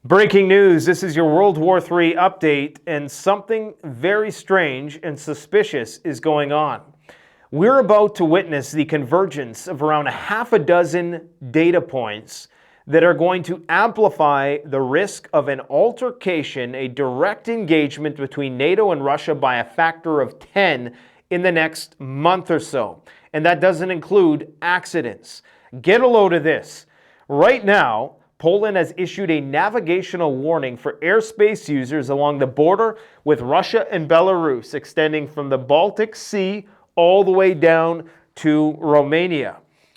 Breaking news, this is your World War III update, and something very strange and suspicious is going on. We're about to witness the convergence of around a half a dozen data points that are going to amplify the risk of an altercation, a direct engagement between NATO and Russia by a factor of 10 in the next month or so. And that doesn't include accidents. Get a load of this. Right now, Poland has issued a navigational warning for airspace users along the border with Russia and Belarus, extending from the Baltic Sea all the way down to Romania.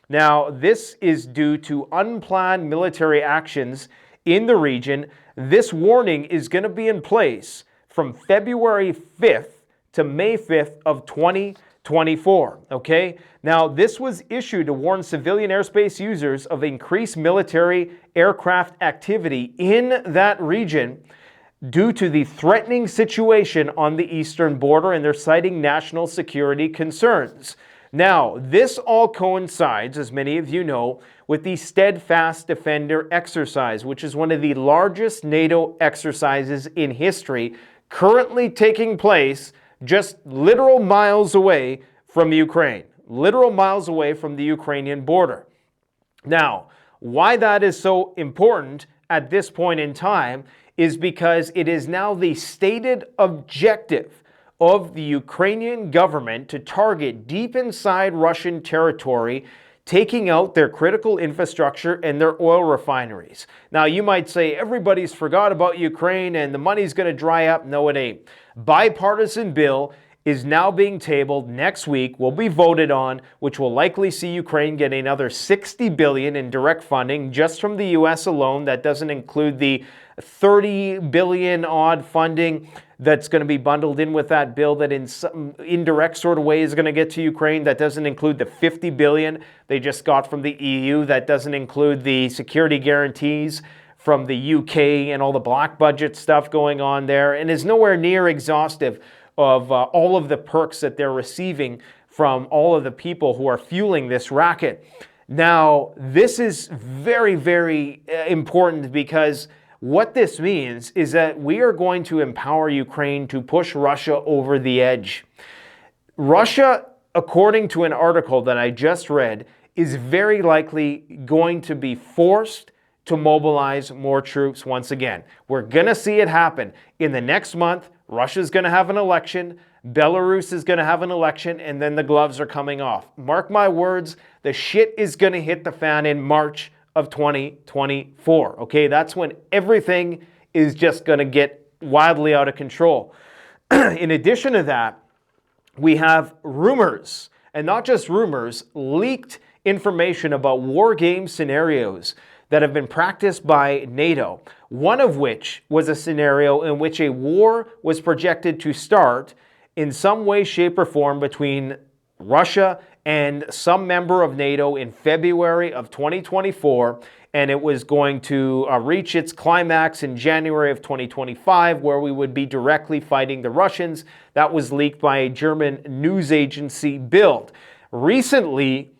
Now, this is due to unplanned military actions in the region. This warning is going to be in place from February 5th to May 5th of 2024, okay? Now, this was issued to warn civilian airspace users of increased military aircraft activity in that region due to the threatening situation on the eastern border, and they're citing national security concerns. Now, this all coincides, as many of you know, with the Steadfast Defender exercise, which is one of the largest NATO exercises in history, currently taking place just literal miles away from Ukraine. Literal miles away from the Ukrainian border. Now, why that is so important at this point in time is because it is now the stated objective of the Ukrainian government to target deep inside Russian territory, taking out their critical infrastructure and their oil refineries. Now, you might say everybody's forgot about Ukraine and the money's going to dry up. No, it ain't. Bipartisan bill is now being tabled next week, will be voted on, which will likely see Ukraine get another $60 billion in direct funding just from the US alone. That doesn't include the $30 billion odd funding that's going to be bundled in with that bill that in some indirect sort of way is going to get to Ukraine. That doesn't include the $50 billion they just got from the EU. That doesn't include the security guarantees from the UK and all the black budget stuff going on there, and is nowhere near exhaustive of all of the perks that they're receiving from all of the people who are fueling this racket. Now, this is very, very important because what this means is that we are going to empower Ukraine to push Russia over the edge. Russia, according to an article that I just read, is very likely going to be forced to mobilize more troops once again. We're going to see it happen. In the next month, Russia's going to have an election, Belarus is going to have an election, and then the gloves are coming off. Mark my words, the shit is going to hit the fan in March of 2024. Okay, that's when everything is just going to get wildly out of control. In addition to that, we have rumors, and not just rumors, leaked information about war game scenarios that have been practiced by NATO, one of which was a scenario in which a war was projected to start in some way, shape, or form between Russia and some member of NATO in February of 2024, and it was going to reach its climax in January of 2025, where we would be directly fighting the Russians. That was leaked by a German news agency, Bild. Recently,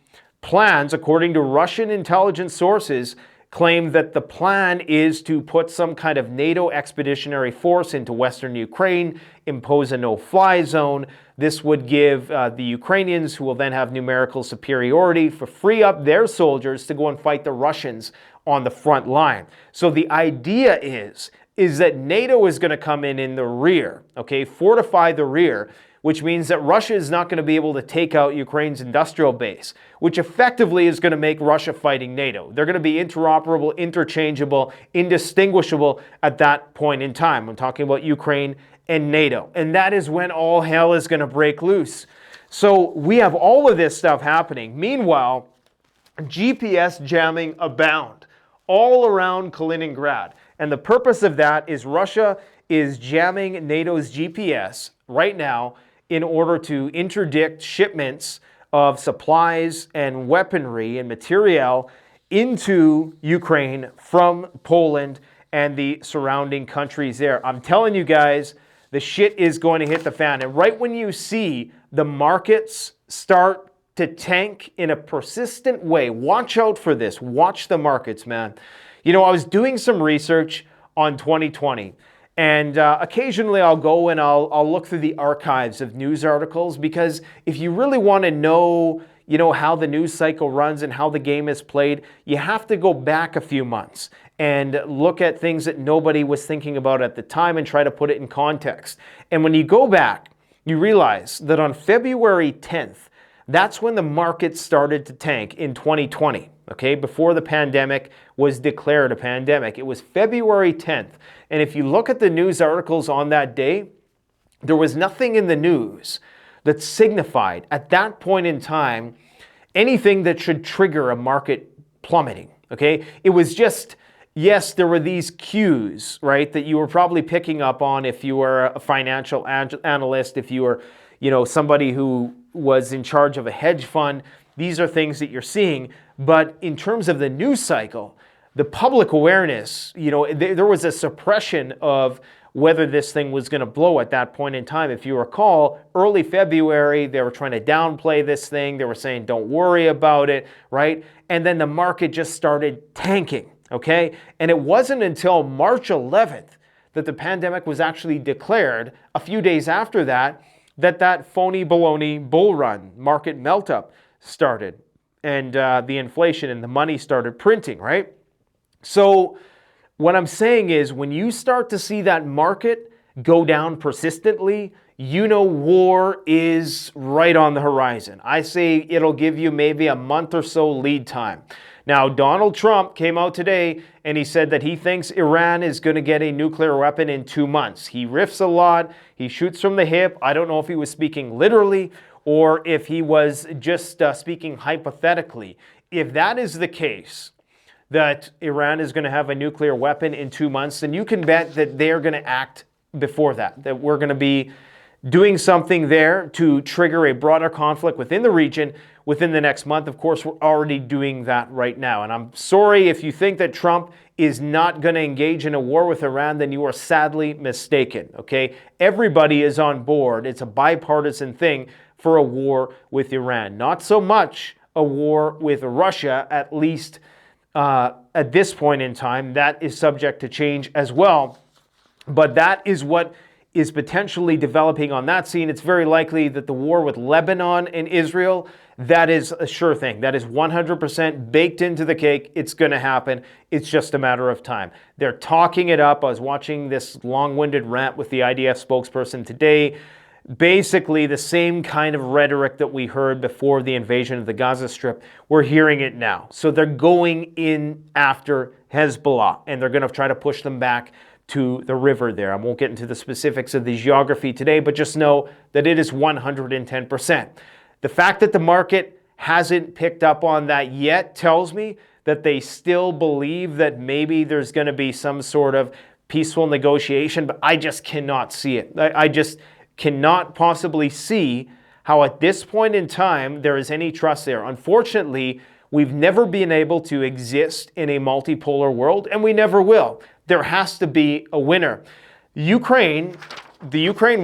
plans, according to Russian intelligence sources, claim that the plan is to put some kind of NATO expeditionary force into western Ukraine, impose a no-fly zone. This would give the Ukrainians, who will then have numerical superiority, to free up their soldiers to go and fight the Russians on the front line. So the idea is that NATO is going to come in the rear, okay, fortify the rear, which means that Russia is not going to be able to take out Ukraine's industrial base, which effectively is going to make Russia fighting NATO. They're going to be interoperable, interchangeable, indistinguishable at that point in time. I'm talking about Ukraine and NATO. And that is when all hell is going to break loose. So we have all of this stuff happening. Meanwhile, GPS jamming abound all around Kaliningrad. And the purpose of that is Russia is jamming NATO's GPS right now in order to interdict shipments of supplies and weaponry and materiel into Ukraine from Poland and the surrounding countries there. I'm telling you guys, the shit is going to hit the fan. And right when you see the markets start to tank in a persistent way, watch out for this. Watch the markets, man. You know, I was doing some research on 2020. And occasionally I'll go and I'll look through the archives of news articles, because if you really want to know, how the news cycle runs and how the game is played, you have to go back a few months and look at things that nobody was thinking about at the time and try to put it in context. And when you go back, you realize that on February 10th, that's when the market started to tank in 2020, okay, before the pandemic was declared a pandemic. It was February 10th. And if you look at the news articles on that day, there was nothing in the news that signified at that point in time anything that should trigger a market plummeting, okay? It was just, yes, there were these cues, right, that you were probably picking up on if you were a financial analyst, if you were, somebody who was in charge of a hedge fund. These are things that you're seeing. But in terms of the news cycle, the public awareness, there was a suppression of whether this thing was going to blow at that point in time. If you recall, early February, they were trying to downplay this thing. They were saying, don't worry about it, right? And then the market just started tanking, okay? And it wasn't until March 11th that the pandemic was actually declared, a few days after that, that phony baloney bull run, market melt-up started. And the inflation and the money started printing, right? So what I'm saying is, when you start to see that market go down persistently, war is right on the horizon. I say it'll give you maybe a month or so lead time. Now, Donald Trump came out today and he said that he thinks Iran is going to get a nuclear weapon in 2 months. He riffs a lot. He shoots from the hip. I don't know if he was speaking literally or if he was just speaking hypothetically. If that is the case, that Iran is going to have a nuclear weapon in 2 months, then you can bet that they're going to act before that we're going to be doing something there to trigger a broader conflict within the region within the next month. Of course, we're already doing that right now. And I'm sorry if you think that Trump is not going to engage in a war with Iran, then you are sadly mistaken, okay? Everybody is on board. It's a bipartisan thing for a war with Iran. Not so much a war with Russia, at least at this point in time. That is subject to change as well. But that is what is potentially developing on that scene. It's very likely that the war with Lebanon and Israel, that is a sure thing. That is 100% baked into the cake. It's going to happen. It's just a matter of time. They're talking it up. I was watching this long-winded rant with the IDF spokesperson today. Basically the same kind of rhetoric that we heard before the invasion of the Gaza Strip. We're hearing it now. So they're going in after Hezbollah, and they're going to try to push them back to the river there. I won't get into the specifics of the geography today, but just know that it is 110%. The fact that the market hasn't picked up on that yet tells me that they still believe that maybe there's going to be some sort of peaceful negotiation, but I just cannot see it. I just cannot possibly see how at this point in time there is any trust there. Unfortunately, we've never been able to exist in a multipolar world, and we never will. There has to be a winner. The Ukraine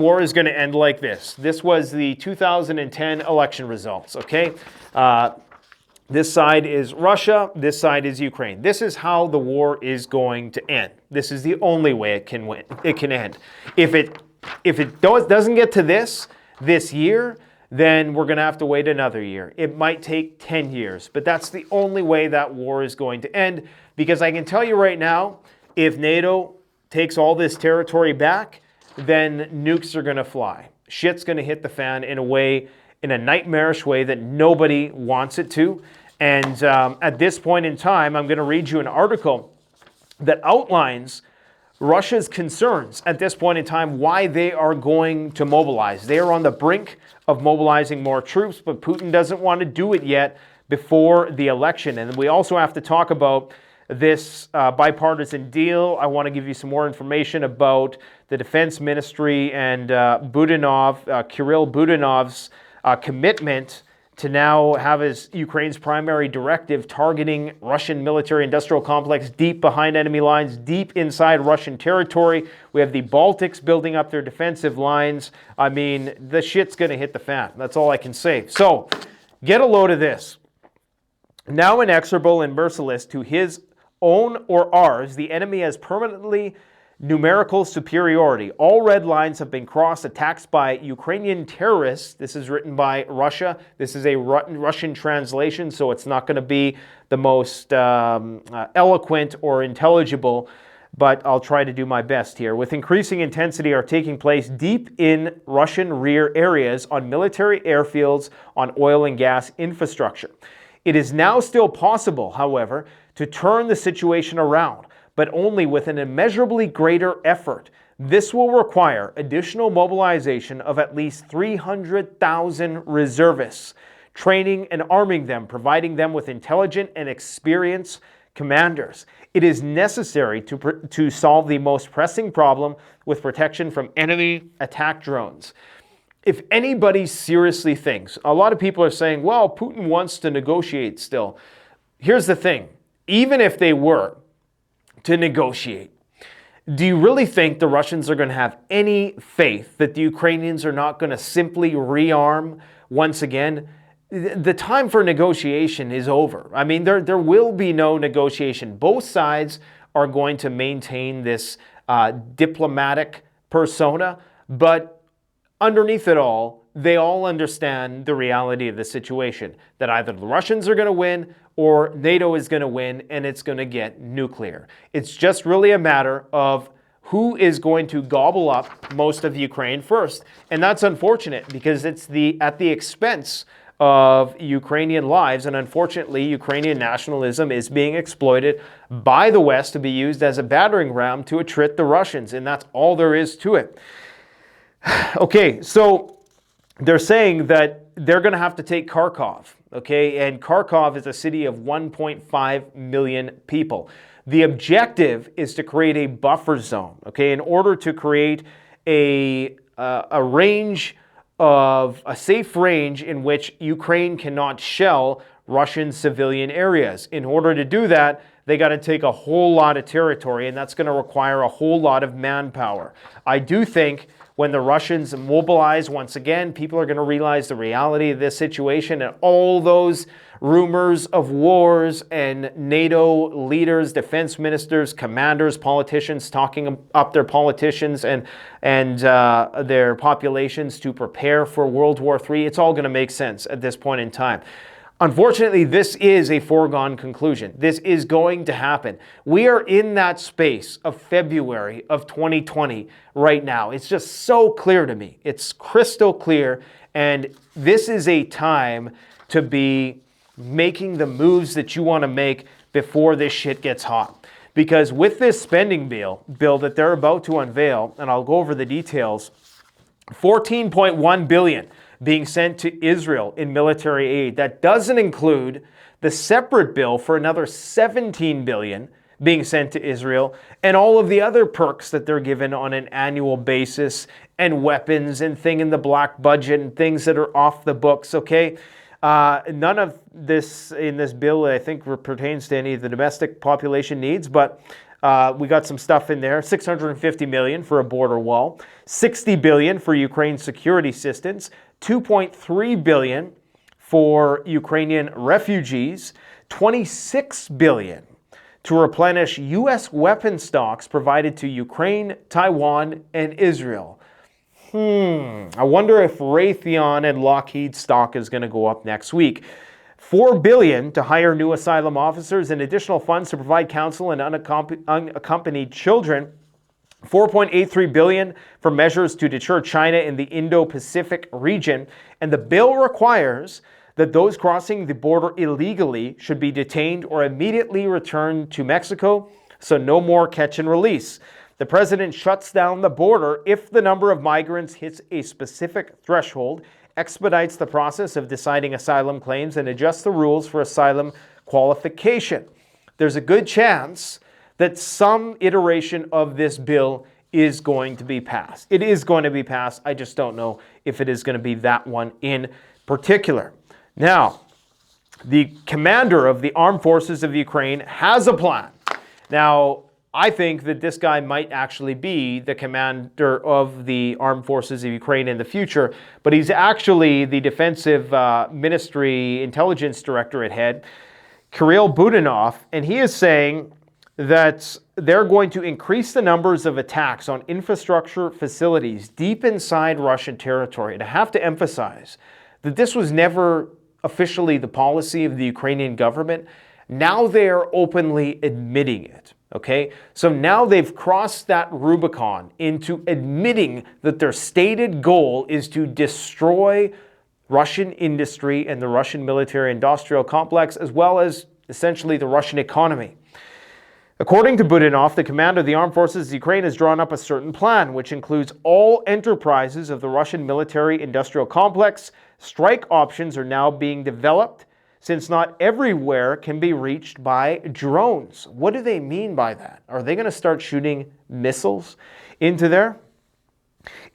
war is going to end like this. This was the 2010 election results, okay? This side is Russia, this side is Ukraine. This is how the war is going to end. This is the only way it can win. It can end. If it doesn't get to this year, then we're going to have to wait another year. It might take 10 years, but that's the only way that war is going to end, because I can tell you right now, if NATO takes all this territory back, then nukes are going to fly. Shit's going to hit the fan in a nightmarish way that nobody wants it to. And at this point in time, I'm going to read you an article that outlines Russia's concerns at this point in time, why they are going to mobilize. They are on the brink of mobilizing more troops, but Putin doesn't want to do it yet before the election. And we also have to talk about this bipartisan deal. I want to give you some more information about the Defense Ministry and Kirill Budanov's commitment to now have his Ukraine's primary directive targeting Russian military-industrial complex deep behind enemy lines, deep inside Russian territory. We have the Baltics building up their defensive lines. I mean, the shit's going to hit the fan. That's all I can say. So, get a load of this. Now inexorable and merciless to his own or ours, the enemy has permanently numerical superiority. All red lines have been crossed. Attacks by Ukrainian terrorists. This is written by Russia. This is a Russian translation, so it's not going to be the most eloquent or intelligible, but I'll try to do my best here. With increasing intensity are taking place deep in Russian rear areas, on military airfields, on oil and gas infrastructure. It is now still possible, however, to turn the situation around, but only with an immeasurably greater effort. This will require additional mobilization of at least 300,000 reservists, training and arming them, providing them with intelligent and experienced commanders. It is necessary to solve the most pressing problem with protection from enemy attack drones. If anybody seriously thinks, a lot of people are saying, well, Putin wants to negotiate still. Here's the thing, even if they were to negotiate, do you really think the Russians are going to have any faith that the Ukrainians are not going to simply rearm once again? The time for negotiation is over. I mean, there will be no negotiation. Both sides are going to maintain this diplomatic persona, but underneath it all, they all understand the reality of the situation, that either the Russians are going to win or NATO is going to win and it's going to get nuclear. It's just really a matter of who is going to gobble up most of Ukraine first. And that's unfortunate because it's at the expense of Ukrainian lives, and unfortunately Ukrainian nationalism is being exploited by the West to be used as a battering ram to attrit the Russians, and that's all there is to it. Okay, so they're saying that they're going to have to take Kharkov, okay? And Kharkov is a city of 1.5 million people. The objective is to create a buffer zone, okay? In order to create a range of a safe range in which Ukraine cannot shell Russian civilian areas. In order to do that, they got to take a whole lot of territory, and that's going to require a whole lot of manpower. I do think when the Russians mobilize once again, people are going to realize the reality of this situation, and all those rumors of wars and NATO leaders, defense ministers, commanders, politicians talking up their politicians and their populations to prepare for World War III, it's all going to make sense at this point in time. Unfortunately, this is a foregone conclusion. This is going to happen. We are in that space of February of 2020 right now. It's just so clear to me. It's crystal clear. And this is a time to be making the moves that you want to make before this shit gets hot. Because with this spending bill that they're about to unveil, and I'll go over the details, $14.1 billion being sent to Israel in military aid. That doesn't include the separate bill for another $17 billion being sent to Israel and all of the other perks that they're given on an annual basis, and weapons and thing in the black budget and things that are off the books, okay? None of this in this bill, I think, pertains to any of the domestic population needs, but we got some stuff in there. $650 million for a border wall, $60 billion for Ukraine security assistance, $2.3 billion for Ukrainian refugees, $26 billion to replenish U.S. weapon stocks provided to Ukraine, Taiwan, and Israel. I wonder if Raytheon and Lockheed stock is going to go up next week. $4 billion to hire new asylum officers and additional funds to provide counsel and unaccompanied children. $4.83 billion for measures to deter China in the Indo-Pacific region. And the bill requires that those crossing the border illegally should be detained or immediately returned to Mexico, so no more catch and release. The president shuts down the border if the number of migrants hits a specific threshold, expedites the process of deciding asylum claims, and adjusts the rules for asylum qualification. There's a good chance that some iteration of this bill is going to be passed. It is going to be passed. I just don't know if it is going to be that one in particular. Now, the commander of the armed forces of Ukraine has a plan. Now, I think that this guy might actually be the commander of the armed forces of Ukraine in the future, but he's actually the defensive ministry intelligence director at head, Kirill Budanov, and he is saying that they're going to increase the numbers of attacks on infrastructure facilities deep inside Russian territory. And I have to emphasize that this was never officially the policy of the Ukrainian government. Now they're openly admitting it. Okay, so now they've crossed that Rubicon into admitting that their stated goal is to destroy Russian industry and the Russian military-industrial complex, as well as essentially the Russian economy. According to Budanov, the commander of the armed forces of Ukraine has drawn up a certain plan, which includes all enterprises of the Russian military-industrial complex. Strike options are now being developed, since not everywhere can be reached by drones. What do they mean by that? Are they going to start shooting missiles into there?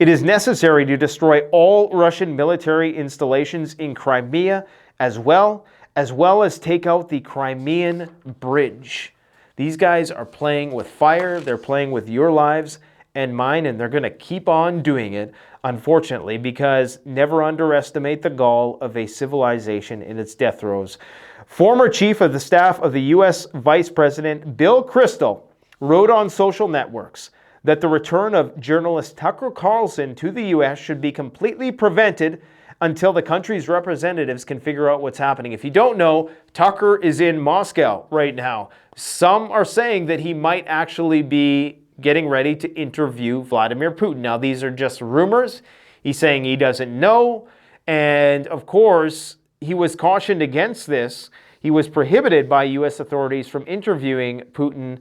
It is necessary to destroy all Russian military installations in Crimea as well as take out the Crimean Bridge. These guys are playing with fire, they're playing with your lives and mine, and they're going to keep on doing it, unfortunately, because never underestimate the gall of a civilization in its death throes. Former Chief of the Staff of the U.S. Vice President Bill Kristol wrote on social networks that the return of journalist Tucker Carlson to the U.S. should be completely prevented until the country's representatives can figure out what's happening. If you don't know, Tucker is in Moscow right now. Some are saying that he might actually be getting ready to interview Vladimir Putin. Now, these are just rumors. He's saying he doesn't know. And of course, he was cautioned against this. He was prohibited by U.S. authorities from interviewing Putin.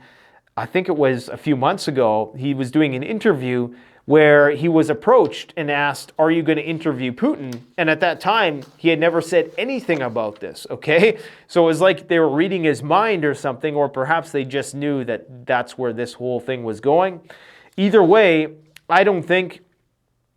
I think it was a few months ago. He was doing an interview where he was approached and asked, "Are you going to interview Putin?" And at that time, he had never said anything about this, okay? So it was like they were reading his mind or something, or perhaps they just knew that that's where this whole thing was going. Either way, I don't think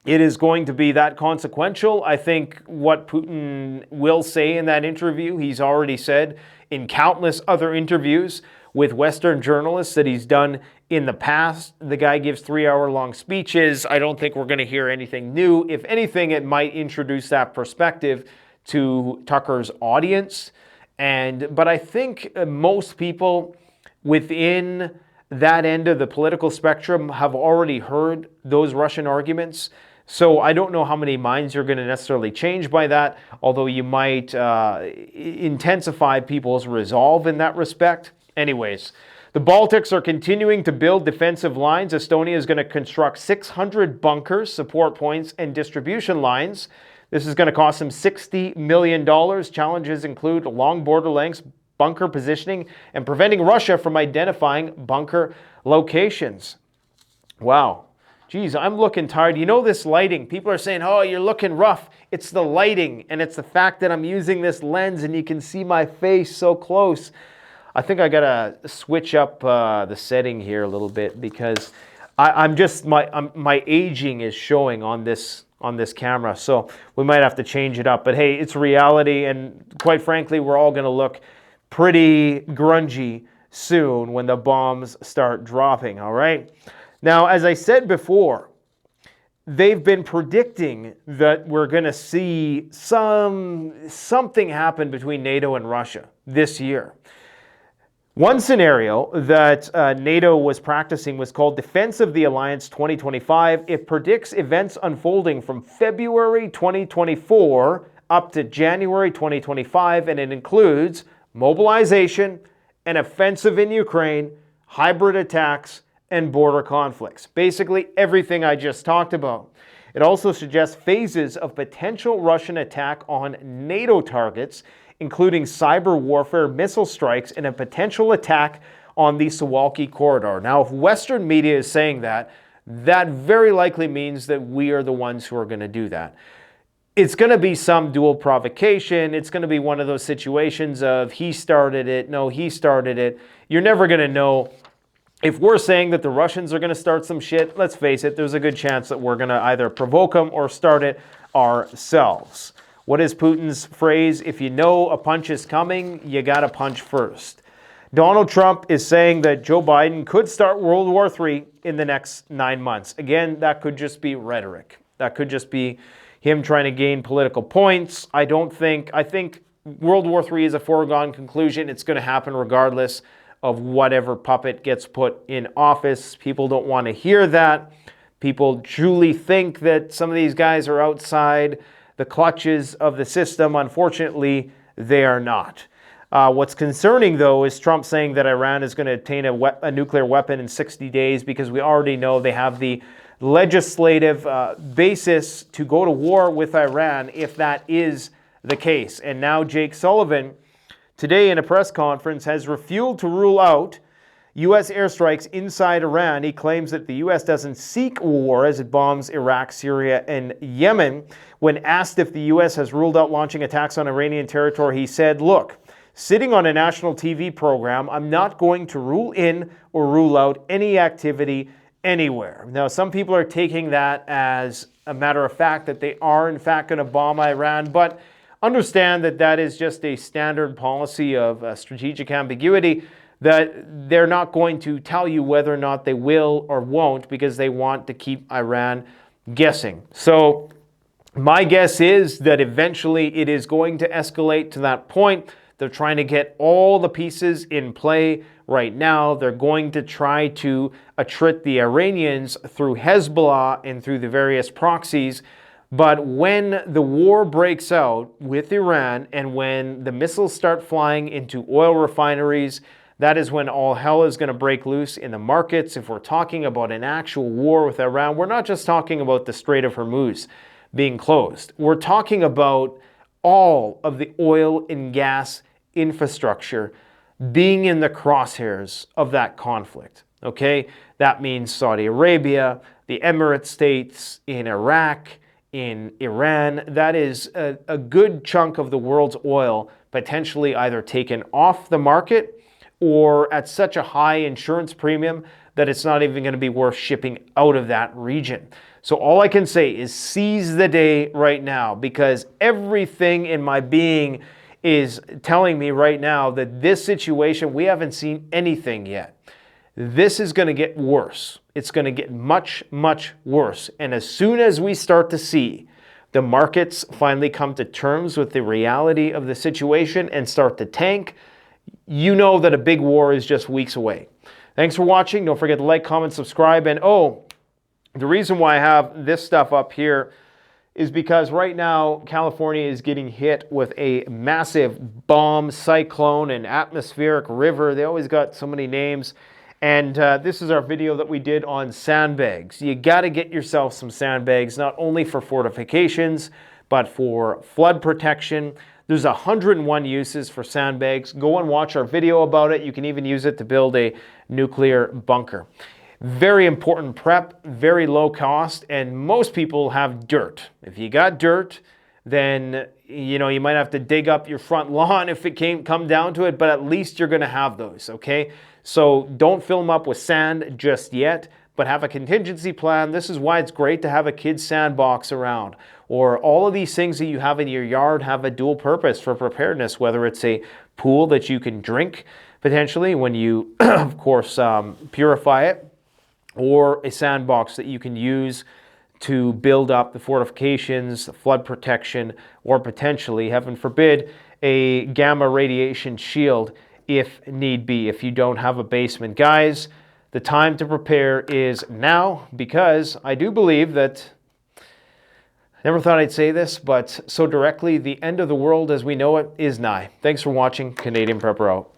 it is going to be that consequential. I think what Putin will say in that interview, he's already said in countless other interviews with Western journalists that he's done in the past. The guy gives 3-hour-long speeches. I don't think we're going to hear anything new. If anything, it might introduce that perspective to Tucker's audience. But I think most people within that end of the political spectrum have already heard those Russian arguments. So I don't know how many minds you're going to necessarily change by that, although you might intensify people's resolve in that respect. Anyways, the Baltics are continuing to build defensive lines. Estonia is going to construct 600 bunkers, support points, and distribution lines. This is going to cost them $60 million. Challenges include long border lengths, bunker positioning, and preventing Russia from identifying bunker locations. Wow. Geez, I'm looking tired. You know this lighting. People are saying, "Oh, you're looking rough." It's the lighting, and it's the fact that I'm using this lens and you can see my face so close. I think I gotta switch up the setting here a little bit because my aging is showing on this camera, so we might have to change it up. But hey, it's reality, and quite frankly, we're all gonna look pretty grungy soon when the bombs start dropping. All right. Now, as I said before, they've been predicting that we're going to see something happen between NATO and Russia this year. One scenario that NATO was practicing was called Defense of the Alliance 2025. It predicts events unfolding from February 2024 up to January 2025, and it includes mobilization, an offensive in Ukraine, hybrid attacks, and border conflicts. Basically, everything I just talked about. It also suggests phases of potential Russian attack on NATO targets, including cyber warfare, missile strikes, and a potential attack on the Suwalki corridor. Now, if Western media is saying that, that very likely means that we are the ones who are going to do that. It's going to be some dual provocation. It's going to be one of those situations of he started it, no, he started it. You're never going to know. If we're saying that the Russians are going to start some shit, let's face it, there's a good chance that we're going to either provoke them or start it ourselves. What is Putin's phrase? If you know a punch is coming, you got to punch first. Donald Trump is saying that Joe Biden could start World War III in the next 9 months. Again, that could just be rhetoric. That could just be him trying to gain political points. I think World War III is a foregone conclusion. It's going to happen regardless of whatever puppet gets put in office. People don't want to hear that. People truly think that some of these guys are outside the clutches of the system. Unfortunately, they are not. What's concerning, though, is Trump saying that Iran is going to obtain a nuclear weapon in 60 days because we already know they have the legislative basis to go to war with Iran if that is the case. And now Jake Sullivan, today in a press conference, has refused to rule out U.S. airstrikes inside Iran. He claims that the U.S. doesn't seek war as it bombs Iraq, Syria, and Yemen. When asked if the U.S. has ruled out launching attacks on Iranian territory, he said, "Look, sitting on a national TV program, I'm not going to rule in or rule out any activity anywhere." Now, some people are taking that as a matter of fact that they are in fact going to bomb Iran, but understand that that is just a standard policy of strategic ambiguity, that they're not going to tell you whether or not they will or won't because they want to keep Iran guessing. So my guess is that eventually it is going to escalate to that point. They're trying to get all the pieces in play right now. They're going to try to attrit the Iranians through Hezbollah and through the various proxies. But when the war breaks out with Iran and when the missiles start flying into oil refineries, that is when all hell is going to break loose in the markets. If we're talking about an actual war with Iran, we're not just talking about the Strait of Hormuz being closed. We're talking about all of the oil and gas infrastructure being in the crosshairs of that conflict. Okay? That means Saudi Arabia, the Emirates states, in Iraq, in Iran. That is a good chunk of the world's oil potentially either taken off the market or at such a high insurance premium that it's not even going to be worth shipping out of that region. So all I can say is seize the day right now, because everything in my being is telling me right now that this situation, we haven't seen anything yet. This is going to get worse. It's going to get much, much worse. And as soon as we start to see the markets finally come to terms with the reality of the situation and start to tank, you know that a big war is just weeks away. Thanks for watching. Don't forget to like, comment, subscribe. And the reason why I have this stuff up here is because right now California is getting hit with a massive bomb, cyclone, and atmospheric river. They always got so many names. And this is our video that we did on sandbags. You got to get yourself some sandbags, not only for fortifications, but for flood protection. There's 101 uses for sandbags. Go and watch our video about it. You can even use it to build a nuclear bunker. Very important prep, very low cost, and most people have dirt. If you got dirt, then you might have to dig up your front lawn if it come down to it, but at least you're going to have those, okay? So don't fill them up with sand just yet, but have a contingency plan. This is why it's great to have a kid's sandbox around, or all of these things that you have in your yard have a dual purpose for preparedness, whether it's a pool that you can drink potentially when you, of course, purify it, or a sandbox that you can use to build up the fortifications, the flood protection, or potentially, heaven forbid, a gamma radiation shield if need be, if you don't have a basement. Guys, the time to prepare is now, because I do believe that, never thought I'd say this, but so directly, the end of the world as we know it is nigh. Thanks for watching. Canadian Prepper out.